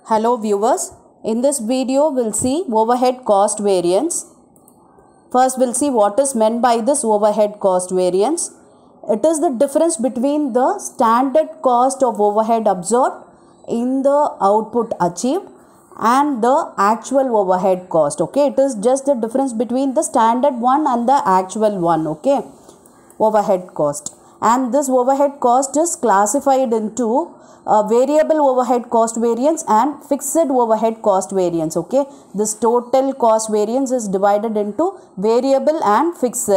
Hello viewers, in this video we'll see overhead cost variance. First we'll see what is meant by this overhead cost variance. It is the difference between the standard cost of overhead absorbed in the output achieved and the actual overhead cost. Okay, it is just the difference between the standard one and the actual one. Okay, overhead cost. And this overhead cost is classified into variable overhead cost variance and fixed overhead cost variance. Okay, this total cost variance is divided into variable and fixed.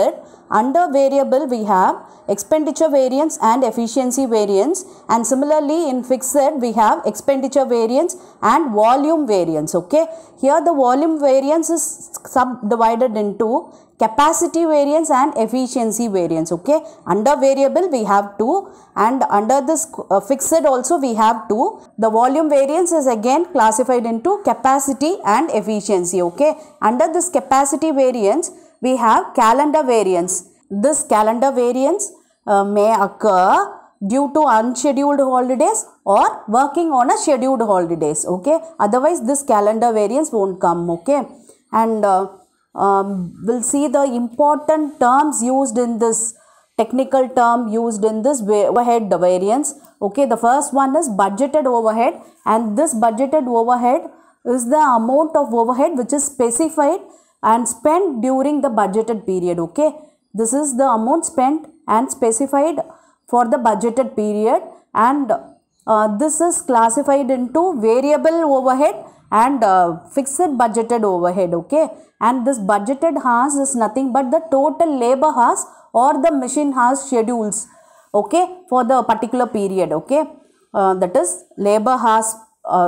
Under variable we have expenditure variance and efficiency variance, and similarly in fixed we have expenditure variance and volume variance. Okay, here the volume variance is subdivided into capacity variance and efficiency variance. Okay, under variable we have 2 and under this fixed also we have 2. The volume variance is again classified into capacity and efficiency. Okay, under this capacity variance we have calendar variance. This calendar variance may occur due to unscheduled holidays or working on a scheduled holidays. Okay, otherwise this calendar variance won't come. Okay, and we'll see the important terms used in this technical term used in this overhead variance. Okay, the first one is budgeted overhead, and this budgeted overhead is the amount of overhead which is specified and spent during the budgeted period. Okay, this is the amount spent and specified for the budgeted period, and this is classified into variable overhead and fixed budgeted overhead. Okay, and this budgeted hours is nothing but the total labor hours or the machine hours schedules, okay, for the particular period. Okay, that is labor hours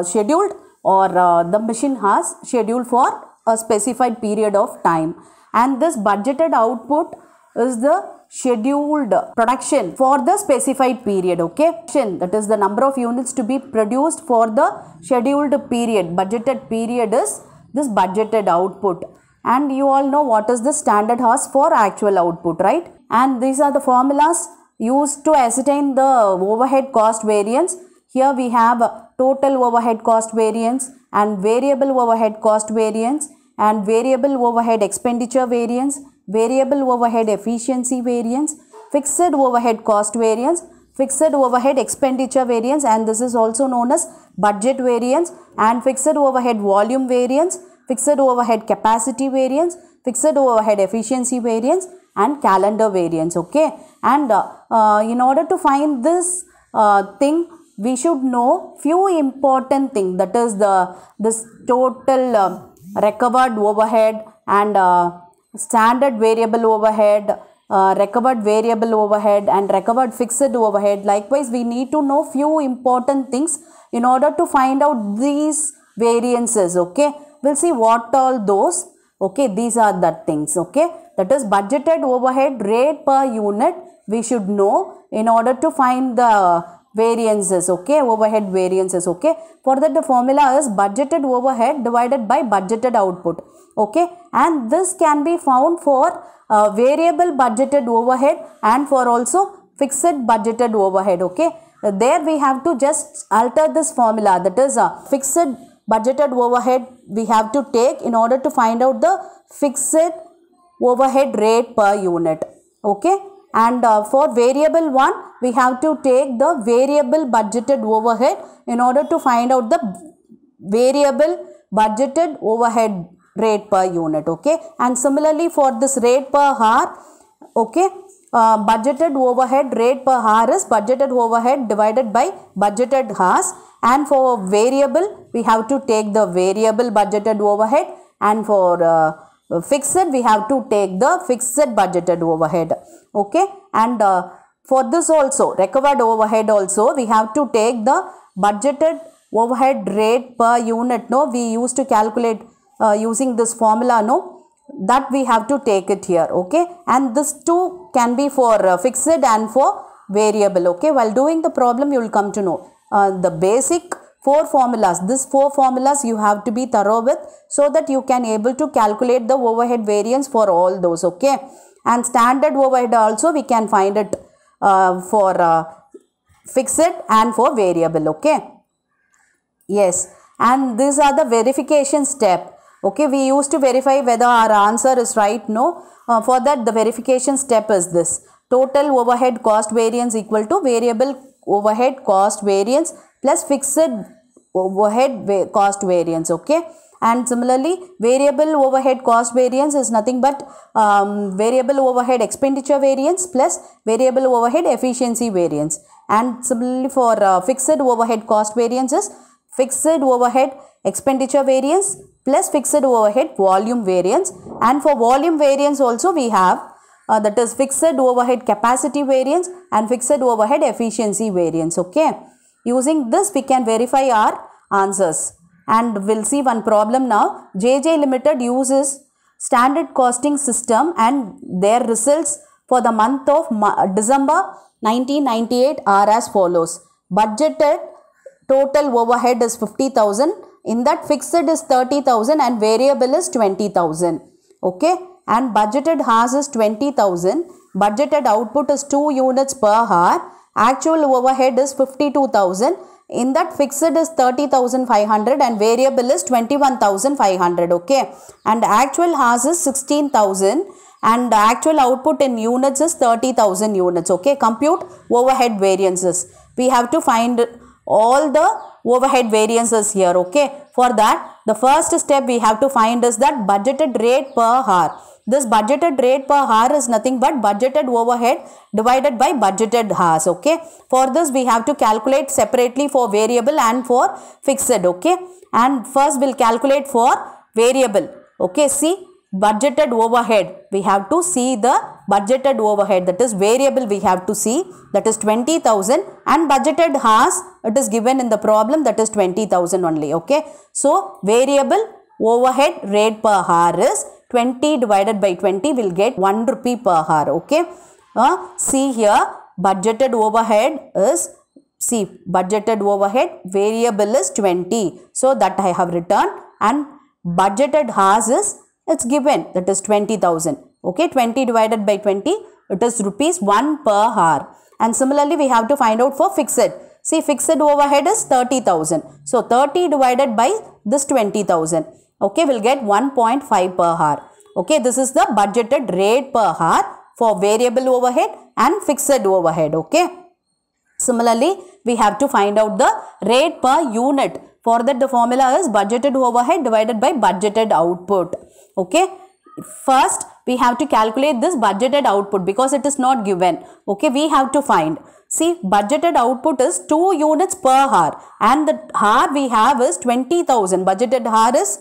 scheduled or the machine hours scheduled for a specified period of time. And this budgeted output is the scheduled production for the specified period. Okay, that is the number of units to be produced for the scheduled period. Budgeted period is this budgeted output, and you all know what is the standard hours for actual output, right? And these are the formulas used to ascertain the overhead cost variance. Here we have total overhead cost variance and variable overhead cost variance and variable overhead expenditure variance, variable overhead efficiency variance, fixed overhead cost variance, fixed overhead expenditure variance, and this is also known as budget variance, and fixed overhead volume variance, fixed overhead capacity variance, fixed overhead efficiency variance, and calendar variance. Okay, and in order to find this thing, we should know few important things, that is this total recovered overhead and standard variable overhead, recovered variable overhead and recovered fixed overhead. Likewise, we need to know few important things in order to find out these variances. Okay, we'll see what all those. Okay, these are the things. Okay, that is budgeted overhead rate per unit we should know in order to find the variances. Okay, overhead variances. Okay, for that the formula is budgeted overhead divided by budgeted output. Okay, and this can be found for variable budgeted overhead and for also fixed budgeted overhead. Okay, there we have to just alter this formula, that is fixed budgeted overhead we have to take in order to find out the fixed overhead rate per unit. Okay, and for variable one we have to take the variable budgeted overhead in order to find out the variable budgeted overhead rate per unit. Okay, and similarly for this rate per hour, okay, budgeted overhead rate per hour is budgeted overhead divided by budgeted hours, and for variable we have to take the variable budgeted overhead, and for fixed we have to take the fixed budgeted overhead. Okay, and for this also recovered overhead also we have to take the budgeted overhead rate per unit. No, we used to calculate using this formula, no, that we have to take it here. Okay, and this too can be for fixed and for variable. Okay, while doing the problem you will come to know the basic 4 formulas. These 4 formulas you have to be thorough with so that you can able to calculate the overhead variance for all those. Okay, and standard overhead also we can find it for fixed and for variable. Okay, yes, and these are the verification step. Okay, we used to verify whether our answer is right, no. For that the verification step is this: total overhead cost variance equal to variable overhead cost variance plus fixed overhead cost variance. Okay, and similarly variable overhead cost variance is nothing but variable overhead expenditure variance plus variable overhead efficiency variance, and similarly for fixed overhead cost variance is fixed overhead expenditure variance plus fixed overhead volume variance, and for volume variance also we have that is fixed overhead capacity variance and fixed overhead efficiency variance. Okay, using this we can verify our answers, and we'll see one problem now. JJ Limited uses standard costing system and their results for the month of December 1998 are as follows: budgeted total overhead is 50,000, in that fixed is 30,000 and variable is 20,000. Okay, and budgeted hours is 20,000, budgeted output is 2 units per hour, actual overhead is 52,000, in that fixed is 30,500 and variable is 21,500. Okay, and actual hours is 16,000 and the actual output in units is 30,000 units. Okay, compute overhead variances. We have to find all the overhead variances here. Okay, for that the first step we have to find is that budgeted rate per hour. This budgeted rate per hour is nothing but budgeted overhead divided by budgeted hours. Okay, for this we have to calculate separately for variable and for fixed. Okay, and first we'll calculate for variable. Okay, see budgeted overhead, we have to see the budgeted overhead, that is variable we have to see, that is 20,000, and budgeted hours it is given in the problem, that is 20,000 only. Okay, so variable overhead rate per hour is 20 divided by 20 will get 1 rupee per hour. Okay, see here budgeted overhead is, see budgeted overhead variable is 20, so that I have written, and budgeted hours is, it's given, that is 20,000. Okay, 20 divided by 20 it is rupees 1 per hour. And similarly we have to find out for fixed. See fixed overhead is 30,000, so 30 divided by this 20,000. Okay, we'll get 1.5 per hour. Okay, this is the budgeted rate per hour for variable overhead and fixed overhead. Okay, similarly we have to find out the rate per unit. For that the formula is budgeted overhead divided by budgeted output. Okay, first we have to calculate this budgeted output because it is not given. Okay, we have to find, see budgeted output is 2 units per hour and the hour we have is 20,000. Budgeted hour is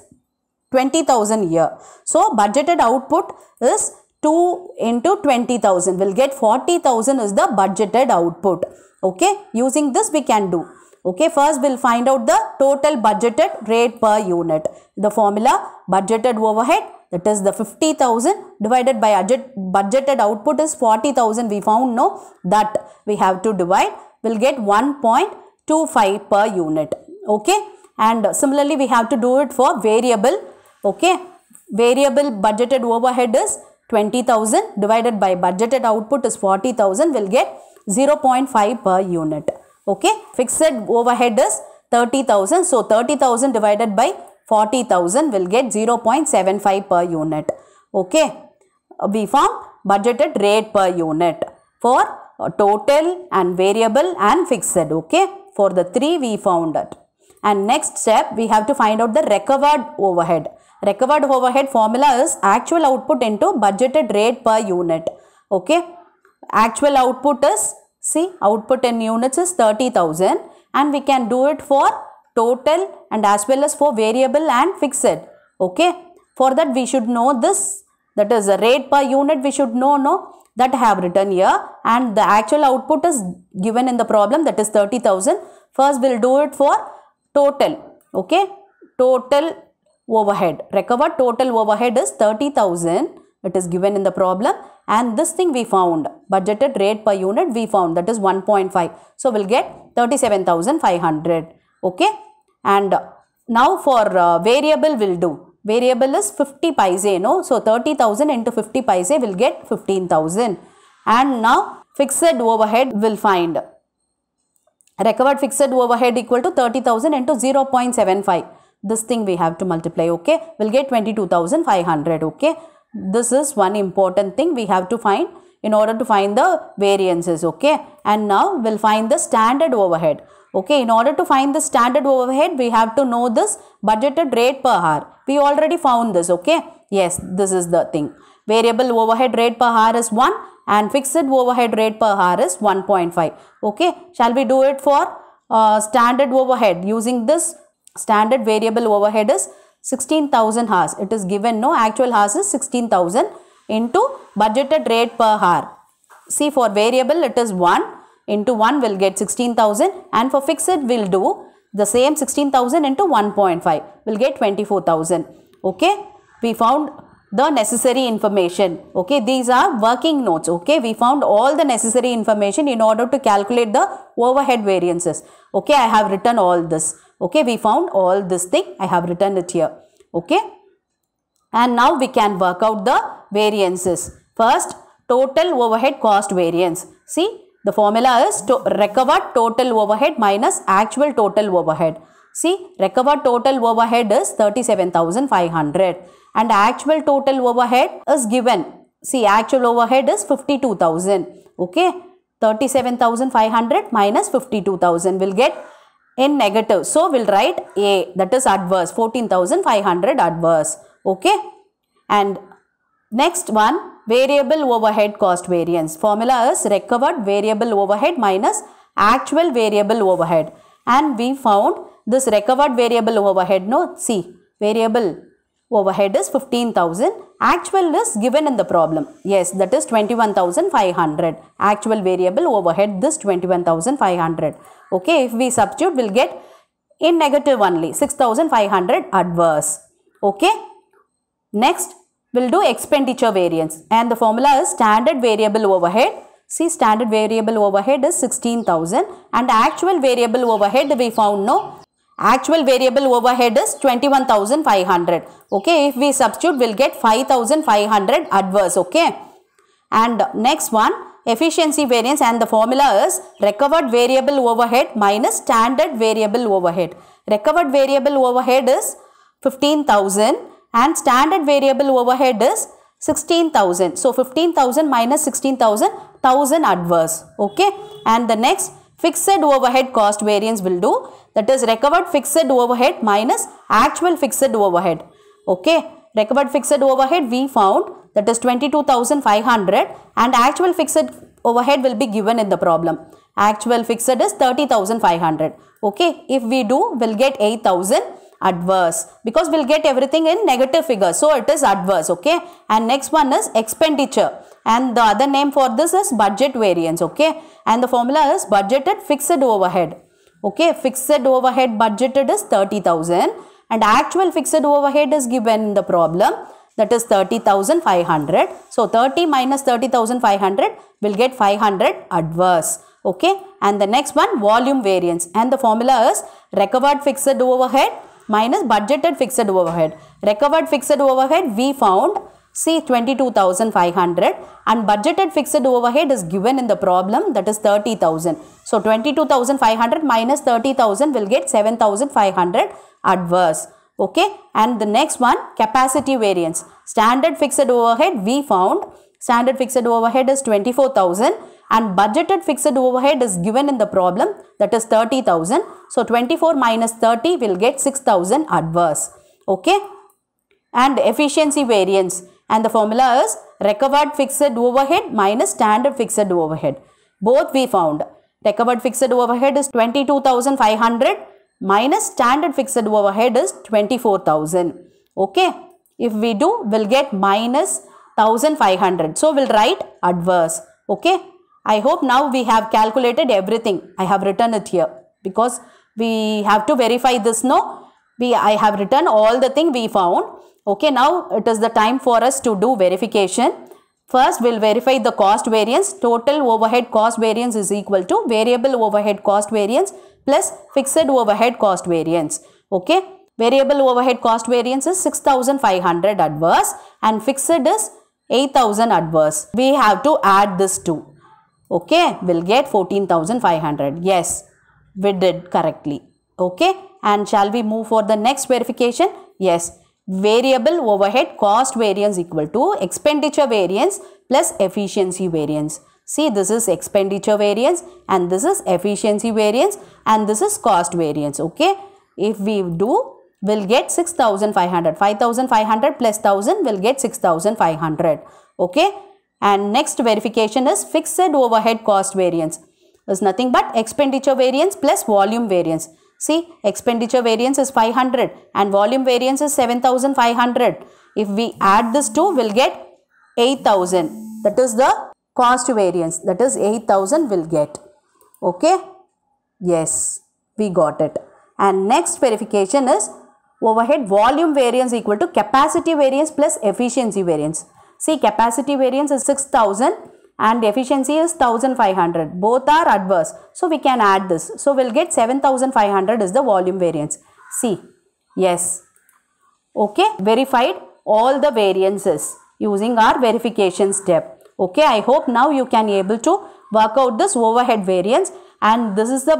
20,000 here. So budgeted output is 2 into 20,000 will get 40,000 is the budgeted output. Okay, using this we can do. Okay, first we'll find out the total budgeted rate per unit. The formula budgeted overhead, that is the 50,000 divided by budgeted output is 40,000 we found, no, that we have to divide, will get 1.25 per unit. Okay, and similarly we have to do it for variable. Okay, variable budgeted overhead is 20,000 divided by budgeted output is 40,000 will get 0.5 per unit. Okay, fixed overhead is 30,000, so 30,000 divided by 40,000 will get 0.75 per unit. Okay, we found budgeted rate per unit for total and variable and fixed. Okay, for the 3 we found it. And next step we have to find out the recovered overhead. Recovered overhead formula is actual output into budgeted rate per unit. Okay, actual output is, see output in units is 30,000 and we can do it for total and as well as for variable and fixed. Okay, for that we should know this, that is the rate per unit we should know, no, that I have written here, and the actual output is given in the problem, that is 30,000. First we'll do it for total. Okay, total overhead, recovered total overhead is 30,000, it is given in the problem, and this thing we found, budgeted rate per unit we found, that is 1.5. So we'll get 37,500. Okay, and now for variable we'll do, variable is 50 paise, no, so 30,000 into 50 paise will get 15,000. And now fixed overhead will find, recovered fixed overhead equal to 30,000 into 0.75. This thing we have to multiply, okay. We'll get 22,500, okay. This is one important thing we have to find in order to find the variances, okay. And now we'll find the standard overhead, okay. In order to find the standard overhead, we have to know this budgeted rate per hour. We already found this, okay. Yes, this is the thing. Variable overhead rate per hour is 1 and fixed overhead rate per hour is 1.5, okay. Shall we do it for standard overhead? Using this standard variable overhead is 16,000 hours. It is given, no, actual hours is 16,000 into budgeted rate per hour. See, for variable it is 1 into 1 will get 16,000, and for fixed we'll do the same 16,000 into 1.5 will get 24,000, okay. We found the necessary information, okay. These are working notes, okay. We found all the necessary information in order to calculate the overhead variances, okay. I have written all this, okay. We found all this thing, I have written it here, okay. And now we can work out the variances. First, total overhead cost variance. See, the formula is recovered total overhead minus actual total overhead. See, recovered total overhead is 37,500 and actual total overhead is given. See, actual overhead is 52,000, okay. 37,500 minus 52,000 will get in negative. So, we'll write A, that is adverse, 14,500 adverse, okay. And next one, variable overhead cost variance. Formula is recovered variable overhead minus actual variable overhead. And we found this recovered variable overhead, no, see, variable overhead is 15,000. Actual is given in the problem. Yes, that is 21,500. Actual variable overhead, this 21,500. Okay, if we substitute, we'll get in negative only, 6,500 adverse. Okay. Next, we'll do expenditure variance, and the formula is standard variable overhead. See, standard variable overhead is 16,000 and actual variable overhead we found, no. Actual variable overhead is 21,500. Okay, if we substitute, we'll get 5,500 adverse, okay. And next one, efficiency variance, and the formula is recovered variable overhead minus standard variable overhead. Recovered variable overhead is 15,000 and standard variable overhead is 16,000. So, 15,000 minus 16,000, 1,000 adverse, okay. And the next, fixed overhead cost variance will do, that is recovered fixed overhead minus actual fixed overhead, okay. Recovered fixed overhead we found, that is 22,500 and actual fixed overhead will be given in the problem. Actual fixed is 30,500, okay. If we do, we'll get 8,000 adverse because we'll get everything in negative figures, so it is adverse, okay. And next one is expenditure, and the other name for this is budget variance, okay. And the formula is budgeted fixed overhead, okay. Fixed overhead budgeted is 30,000 and actual fixed overhead is given in the problem, that is 30,500. So, 30 minus 30,500 will get 500 adverse, okay. And the next one, volume variance, and the formula is recovered fixed overhead minus budgeted fixed overhead. Recovered fixed overhead we found, see, 22,500 and budgeted fixed overhead is given in the problem, that is 30,000. So, 22,500 minus 30,000 will get 7,500 adverse, okay. And the next one, capacity variance. Standard fixed overhead we found, standard fixed overhead is 24,000 and budgeted fixed overhead is given in the problem, that is 30,000. So, 24 minus 30 will get 6,000 adverse, okay. And efficiency variance, and the formula is recovered fixed overhead minus standard fixed overhead. Both we found. Recovered fixed overhead is 22,500 minus standard fixed overhead is 24,000, okay. If we do, we'll get minus 1,500. So, we'll write adverse, okay. I hope now we have calculated everything. I have written it here because we have to verify this, no. I have written all the thing we found. Okay, now it is the time for us to do verification. First, we'll verify the cost variance. Total overhead cost variance is equal to variable overhead cost variance plus fixed overhead cost variance. Okay, variable overhead cost variance is 6,500 adverse and fixed is 8,000 adverse. We have to add this too. Okay, we'll get 14,500. Yes. We did correctly. Okay, and shall we move for the next verification? Yes, variable overhead cost variance equal to expenditure variance plus efficiency variance. See, this is expenditure variance and this is efficiency variance and this is cost variance. Okay, if we do, we'll get 6,500. 5,500 plus 1,000 will get 6,500. Okay, and next verification is fixed overhead cost variance. Is nothing but expenditure variance plus volume variance. See, expenditure variance is 500 and volume variance is 7,500. If we add this two, we'll get 8,000. That is the cost variance. That is 8,000 will get. Okay. Yes, we got it. And next verification is overhead volume variance equal to capacity variance plus efficiency variance. See, capacity variance is 6,000 and efficiency is 1,500. Both are adverse. So, we can add this. So, we'll get 7,500 is the volume variance. See, yes. Okay, verified all the variances using our verification step. Okay, I hope now you can able to work out this overhead variance, and this is the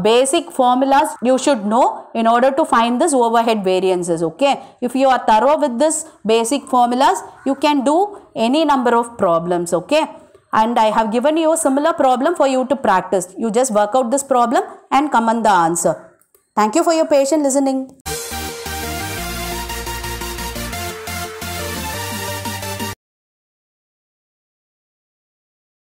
basic formulas you should know in order to find this overhead variances. Okay, if you are thorough with this basic formulas, you can do any number of problems. Okay, and I have given you a similar problem for you to practice. You just work out this problem and comment the answer. Thank you for your patient listening.